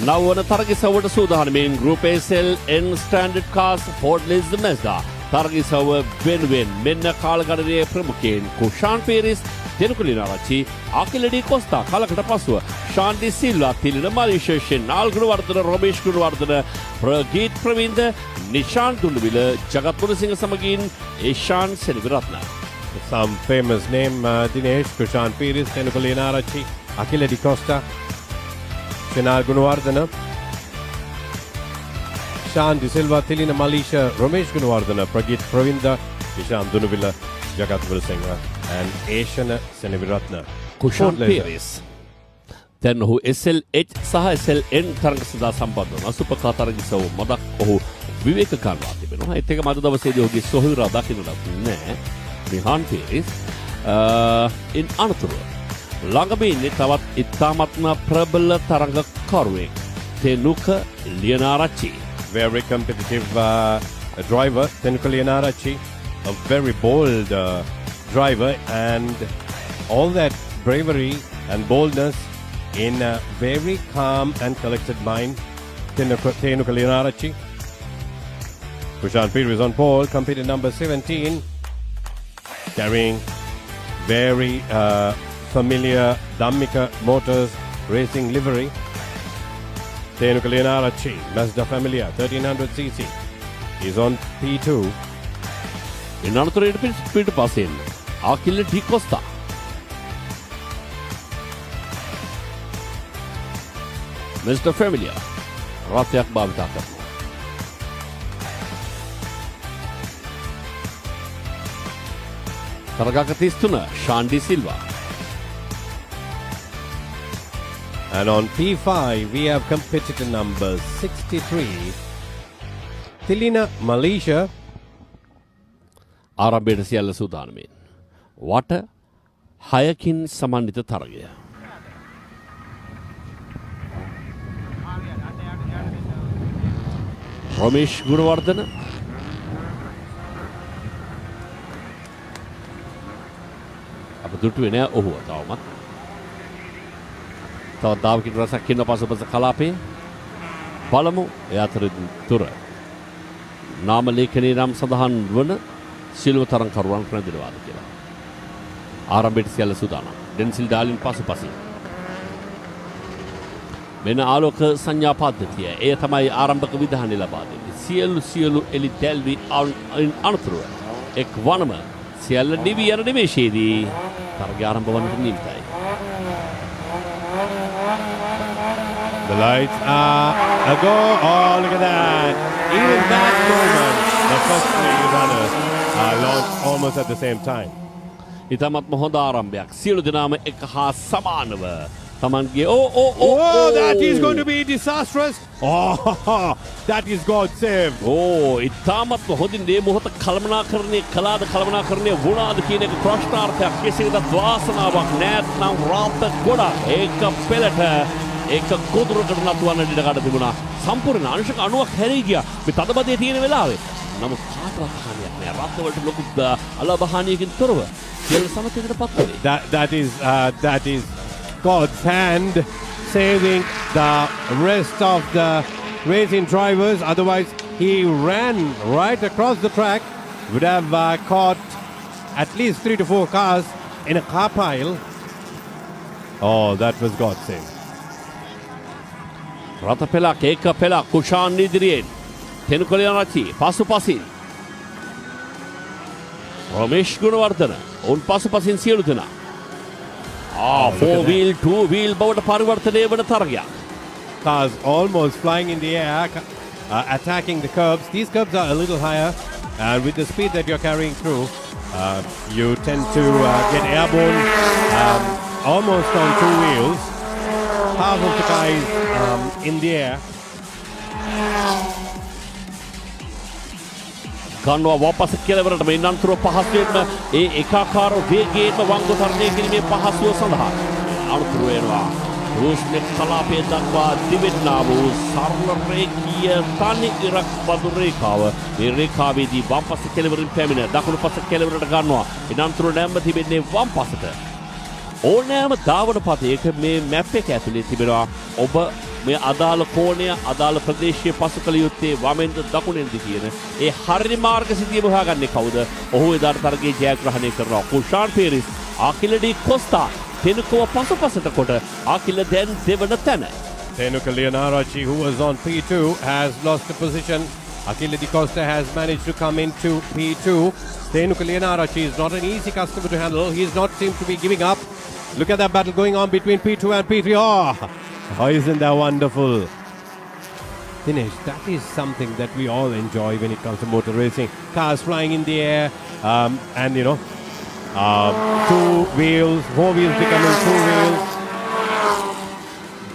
නවවන තරගිසවට සූදානමින් group SL N standard cars Ford ලිස් මැස්දා තරගිසව වෙනුවෙන් මෙන්න කාලගණනයේ ප්‍රමුඛයෙන් කුෂාන් පීරිස් තෙනුකුලිනාරච්චි අකිලඩි කොස්තා කාලකට පසුව ශාන්ඩි සිල්වා තිලින මලේෂියන් නාල් ගුණවර්ධන රොමේෂ් ගුණවර්ධන ප්‍රගීත් ප්‍රවින්ද නිශාන් දුන්දුවිල ජගත් පුරසිංහ සමගින් Eshan Seneviratne. Some famous name, Dinesh, Kushan Piris, Tenukulinarachi, Akila Di Costa, Sinar Gunawardana, Shan Di Silva, Tilina Malisha, Ramesh Gunawardana, Pragit Pravinda, Ishan Dunuvilla, Jagat Vilsingha, and Ashana Seneviratna. Kushan Peiris දැන් ඔහු SLH සහ SLN තරග සඳහා සම්බන්ධ වන සුපර් තරගිසව මදක් ඔහු විවේක ගන්නවා තිබෙනවා. ඒත් එක මද දවසේදී ඔහුගේ සොහොයුරා දකින්න ලැබුණේ නැහැ. මිහාන් පීරිස් ඉන් අනතුරුව ළඟම ඉන්නේ තවත් ඉතාමත්ම ප්‍රබල තරගකරුවෙක් තෙනුක Liyanarachchi. Very competitive driver, Tenuka Lianarachi, a very bold driver, and all that bravery and boldness in a very calm and collected mind. Tenuka Lianarachi. Kushan Pir is on pole, competed number 17, carrying very familiar Dhammika Motors racing livery. Tenuka Lianarachi, Mazda Familia, 1300cc, is on P2. ඉන් අනතුරේට පිට පස්සෙන් Akila de Costa mister ෆැමිලියා රථයක් භාවිතා කරනවා. තරගක 33 ශාන්ඩි Silva. And on P5, we have competitor number 63, Tilina Malaysia. ආරම්භයට සියල්ල සූදානමින්. වට 6කින් සමන්විත තරගය. රොමේෂ් ගුණවර්ධන අප දුටුවේ නෑ ඔහුව තවමත්. තවත් දාවකින් රසක් ඉන්න පසුපස කලාපේ බලමු ඒ අතරතුර නාම ලේඛනයේ නම් සඳහන් වන සිල්ව තරංකරුවන් ප්‍රතිදවාද කියලා. ආරම්භයට සියල්ල සූදානම්. ඩෙන්සිල් ඩාලින් පසුපසින්. මෙන්න ආලෝක සංඥා පද්ධතිය. එය තමයි ආරම්භක විධානය ලබා දෙන්නේ. සියලු එලි දැල්වි අනතුරුව එක් වනම සියල්ල නිවි යන නිමේෂයේදී තරගය ආරම්භ වන්නට නිමිතයි. The lights are a go. Oh, look at that. Even that moment, the first three runners are launched almost at the same time. ඉතාමත්ම හොඳ ආරම්භයක්. සියලු දෙනාම එක හා සමානව තමන්ගේ that is going to be disastrous. Oh, that is God save. ඉතාමත්ම හොඳින් මේ මොහොත කළමනාකරණය කළාද කළමනාකරණය වුණාද කියන එක ප්‍රශ්නාර්ථයක්. කෙසේදත් වාසනාවක් නැත්නම් රාත ගොඩක් ඒක පෙළට ඒක ගොදුරකට නතුවන්න ඉඩ කඩ තිබුණා. සම්පූර්ණ අංශක 90ක් හැරී ගියා මේ තදබදයේ තියෙන වෙලාවේ. නමුත් කාටවත් හානියක් නෑ. රත්නවලට ලොකු අලබහානියකින් තොරව සියලු සමතයකට පත් වෙන්නේ. That is God's hand saving the rest of the racing drivers. Otherwise, he ran right across the track, would have caught at least 3 to 4 cars in a car pile. Oh, that was God's save. රත පෙළක් ඒක පෙළක් කුෂාන් ඉදිරියෙන් තෙනුකලිනාරච්චි පසුපසින් රොමේෂ් ගුණවර්ධන උන් පසුපසින් සියලු දෙනා 4 wheel 2 wheel බවට පරිවර්තනය වන තරගයක්. Cars almost flying in the air, attacking the curbs. These curbs are a little higher, and with the speed that you're carrying through, you tend to get airborne almost on 2 wheels. Half of the car is in the air. ගන්නවා වපස කෙලවරට මේ අනතුරුව පහසුවෙන්ම ඒ ඒකාකාර වේගයෙන්ම වංගු තරණය කිරීමේ පහසුව සඳහා අනතුරු වෙනවා. රෝෂ්ණ කලාපයේ දක්වා දිවෙන්නා වූ සරල රේඛීය තනි ඉරක් බඳු රේඛාව. මේ රේඛාවේදී වම් පස කෙලවරින් පැමිණ දකුණු පස කෙලවරට ගන්නවා. ඒ අනතුරු නැම්ම තිබෙන්නේ වම් පසට. ඕනෑම ධාවන පතයක මේ මැප් එක ඇතුලේ තිබෙනවා ඔබ මේ අදාළ කෝණය අදාළ ප්‍රදේශයේ පසු කළ යුත්තේ වමෙන්ද දකුණෙන්ද කියන ඒ හරි මාර්ග සිතියම හොයාගන්නේ කවුද? ඔහු එදාට තරගයේ ජයග්‍රහණය කරනවා. කුෂාන් පීරිස් අකිල ඩි කොස්තා තෙනුකව පසුපසට කොට අකිල දැන් දෙවන තැන. Tenuka Leonaracci, who was on P2, has lost the position. Achille Di Costa has managed to come into P2. Tenuka Leonaracci is not an easy customer to handle. He does not seem to be giving up. Look at that battle going on between P2 and P3. Oh, isn't that wonderful? Dinesh, that is something that we all enjoy when it comes to motor racing. Cars flying in the air, and two wheels, four wheels becoming two wheels.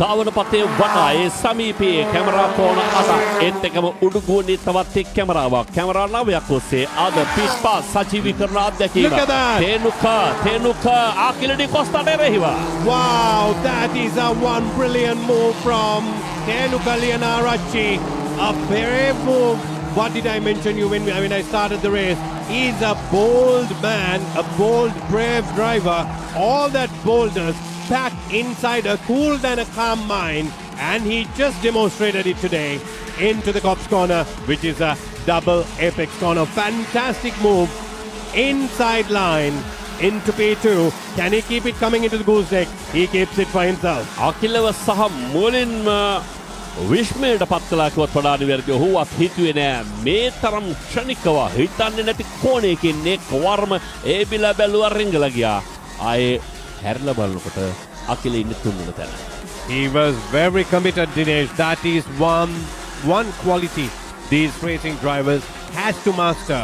ධාවන පතේ වටා ඒ සමීපයේ camera කෝණ අත ඒත් එකම උඩුගුවනේ තවත් එක් කැමරාවක් camera 9ක් ඔස්සේ අද පිට්පාස් සජීවී කරන අත්දැකීම. Look at that. Thenuka Akila de කොස්තාට එරෙහිව. Wow, that is a one brilliant move from Tenuka Leonaracci. A brave move. What did I mention you when I started the race? He's a bold man, a bold, brave driver. All that boldness packed inside a cool than a calm mind, and he just demonstrated it today into the Cops corner, which is a double apex corner. Fantastic move inside line into P2. Can he keep it coming into the goose deck? He keeps it for himself. අකිලව සහ මුලින්ම විශ්මයට පත් කළා කිව්වත් වඩා නිවැරදි. ඔහුවත් හිතුවේ නෑ මේ තරම් ක්ෂණිකව හිතන්නේ නැති කෝණයකින් එක් වර්ම ඒ බිල බැලුවා රිංගලා ගියා. ආයේ හැරලා බලනකොට අකිල ඉන්නේ තුන්වෙනි තැන. He was very committed, Dinesh. That is one quality these racing drivers has to master.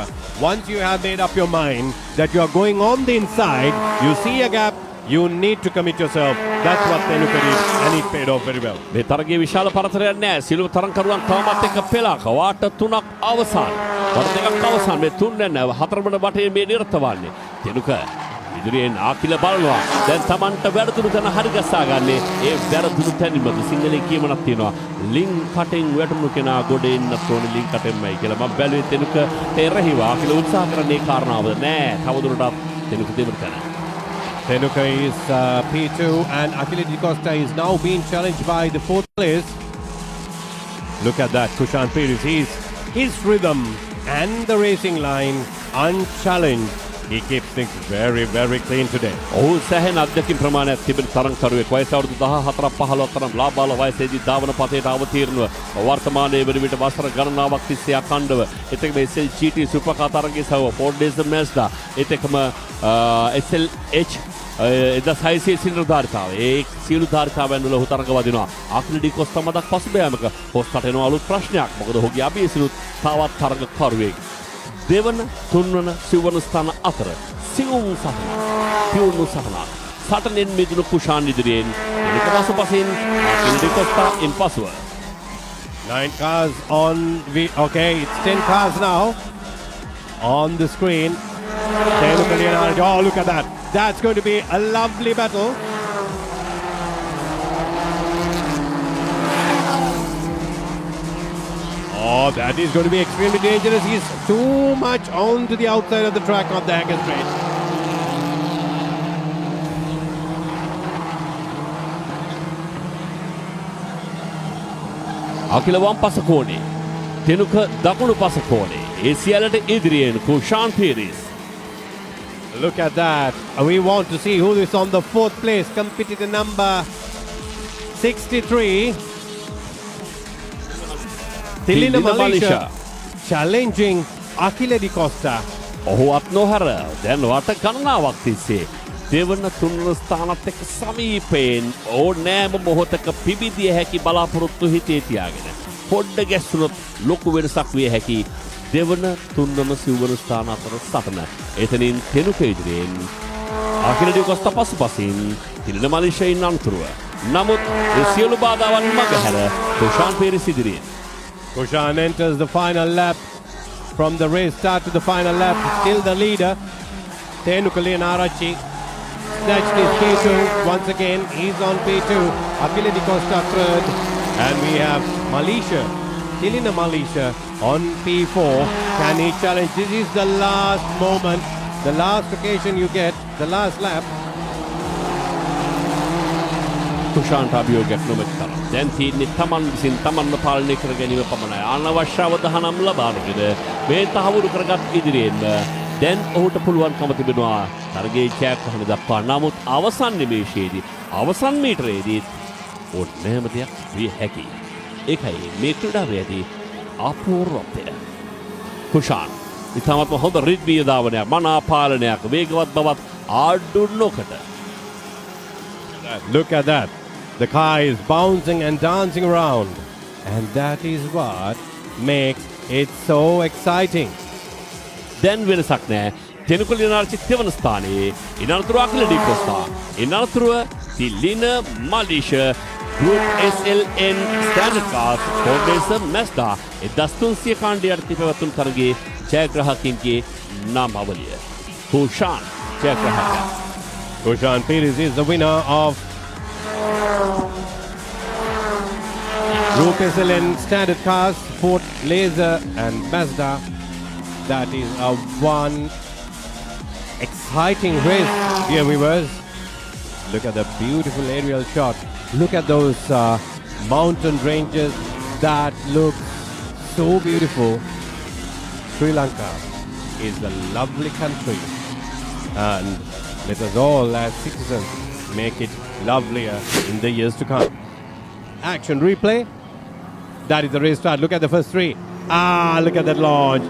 Once you have made up your mind that you are going on the inside, you see a gap, you need to commit yourself. That's what Tenuka did, and it paid off very well. මේ තරගයේ විශාල පරතරයක් නෑ. සියලුම තරගකරුවන් තවමත් එක පෙළක්. වාට 3ක් අවසන්. වාට 2ක් අවසන්. මේ 3 නෑ 4 වන වටේ මේ නිරත වන්නේ. තෙනුක ඉදිරියෙන් අකිල බලනවා. දැන් Tamanට වැරදුණු තැන හරි ගස්සා ගන්නේ. ඒ වැරදුණු තැනින්මද සිංහලේ කියමනක් තියෙනවා. ලින් කටෙන් වැටුණු කෙනා ගොඩ එන්නත් ඕනේ ලින් කටෙන්මයි කියලා. මම බැලුවේ තෙනුක එරෙහිව අකිල උත්සාහ කරන්නේ කාරණාවද නෑ. තවදුරටත් තෙනුක දෙවන තැන. Tenuka is P2, and Achille Di Costa is now being challenged by the 4th place. Look at that, Kushan Pires. His rhythm and the racing line unchallenged. He keeps things very, very clean today. ඔහු සැහෙන අධ්‍යක්ෂින් ප්‍රමාණයක් තිබෙන තරඟකරුවෙක්. වයස අවුරුදු 14 15 තරම් ලාබාල වයසේදී ධාවන පතේට අවතීර්ණව වර්තමානයේ වන විට වසර ගණනාවක් තිස්සේ අඛණ්ඩව එතෙකම SLGT සුපර් තරගයේ සහ ෆෝඩ් ඩේස් මැස්ඩා එතෙකම SLH එදා සයිසේ සිලින්ඩර් ධාරිතාව ඒ සියලු ධාරිතාවයන් වල ඔහු තරඟ වදිනවා. අකිල ඩි කොස්තා මතක් පසුබෑමක පොස්ටට එන අලුත් ප්‍රශ්නයක්. මොකද ඔහුගේ අභියසිනුත් තවත් තරඟකරුවෙක්. දෙවන තුන්වන සිව්වන ස්ථාන අතර සිවුම් සටනක් සටනෙන් මිදුණු කුෂාන් ඉදිරියෙන් එනික පසුපසින් අකිල ඩි කොස්තා ඉන්පසුව 9 cars on okay, it's 10 cars now on the screen. Tenuka Leonaracci, oh look at that. That's going to be a lovely battle. Oh, that is going to be extremely dangerous. He's too much on to the outside of the track of the Hanger Straight. Akila වම් පස කෝණේ තෙනුක දකුණු පස කෝණේ ඒ සියල්ලට ඉදිරියෙන් Kushan Peiris. Look at that. We want to see who is on the 4th place. Competitor number 63. Tilina Malaysia challenging Achille Di Costa. ඔහු අත් නොහැර දැන් වට ගණනාවක් තිස්සේ දෙවන තුන්වන ස්ථානත් එක්ක සමීපයෙන් ඕනෑම මොහොතක පිබිදිය හැකි බලාපොරොත්තු හිතේ තියාගෙන පොඩ්ඩ ගැස්සුනොත් ලොකු වෙනසක් විය හැකි දෙවන තුන්වන සිව්වන ස්ථාන අතර සටන. එතනින් තෙනුක ඉදිරියෙන් අකිල ඩි කොස්තා පසුපසින් තිලින මලේසියායින් අනතුරුව. නමුත් ඒ සියලු බාධාවන් මගහැර කුෂාන් පීරිස් ඉදිරියෙන්. Kushan enters the final lap. From the race start to the final lap, still the leader. Tenuka Leonaracci snatched his P2 once again. He's on P2. Achille Di Costa third. And we have Malaysia, Tilina Malaysia on P4. Can he challenge? This is the last moment, the last occasion you get, the last lap කුෂාන්ට අභියෝගයක් නොමැති තරම්. දැන් තියෙන්නේ තමන් විසින් තමන්ව පාලනය කර ගැනීම පමණයි. අනවශ්‍ය අවධානම් ලබාගෙන මේ තහවුරු කරගත් ඉදිරියෙන්ම දැන් ඔහුට පුළුවන්කම තිබෙනවා තරගයේ ජයග්‍රහණ දක්වා. නමුත් අවසන් නිමේෂයේදී අවසන් මීටරයේදී ඕනෑම දෙයක් විය හැකියි. ඒකයි මේ ක්‍රීඩාවේ ඇති අපූර්වත්වය. කුෂාන් ඉතාමත්ම හොඳ රිද්මීය ධාවනයක්, මනා පාලනයක්, වේගවත් බවත් ආඩු නොකොට. Look at that. The car is bouncing and dancing around. And that is what makes it so exciting. දැන් වෙනසක් නෑ. තෙනුකුල ලිනාර්චි තෙවන ස්ථානයේ, ඉනතුරු අකිල ඩි කොස්තා, ඉනතුරුව Thilina Malisha Group SLN Standard Cars Ford Racer Mazda 1300 කාණ්ඩය යටතේ පැවතුණු තරගයේ ජයග්‍රාහකින්ගේ නාමාවලිය. Kushan ජයග්‍රාහකයා. Kushan Perez is the winner of Group SLN Standard Cars, Ford Laser and Mazda. That is a one exciting race, dear viewers. Look at the beautiful aerial shot. Look at those mountain ranges that look so beautiful. Sri Lanka is a lovely country, and let us all as citizens make it lovelier in the years to come. Action replay. That is the race start. Look at the first three. Look at that launch.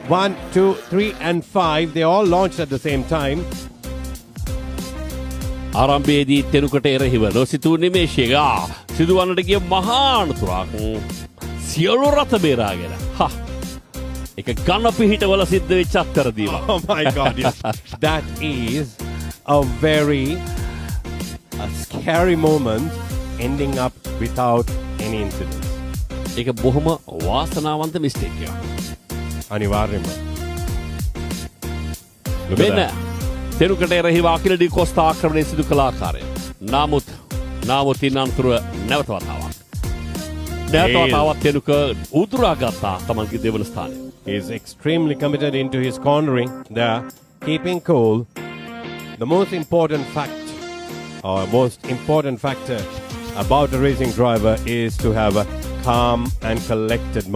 1, 2, 3 and 5. They all launched at the same time. ආරම්භයේදී තෙනුකට එරෙහිව නොසිතූ නිමේෂයක සිදුවන්නට ගිය මහා අනතුරක් සියලු රථ බේරාගෙන එක ගණ පිහිටවල සිද්ධ වෙච්ච අත්තරදීම. Oh my God, yes. That is a very scary moment ending up without any incidents. ඒක බොහොම වාසනාවන්ත මිස්ටේක් එකක්. අනිවාර්යයෙන්ම. Look at මෙන්න that. තෙනුකට එරෙහිව අකිල ඩි කොස්තා ආක්‍රමණය සිදු කළ ආකාරය. නමුත් ඉන්නතුරුව නැවත වතාවක්. නැවත වතාවක් තෙනුක උතුරා ගත්තා තමන්ගේ දෙවන ස්ථානය. He is extremely committed into his cornering there, keeping cool. The most important factor about a racing driver is to have a calm and collected mind.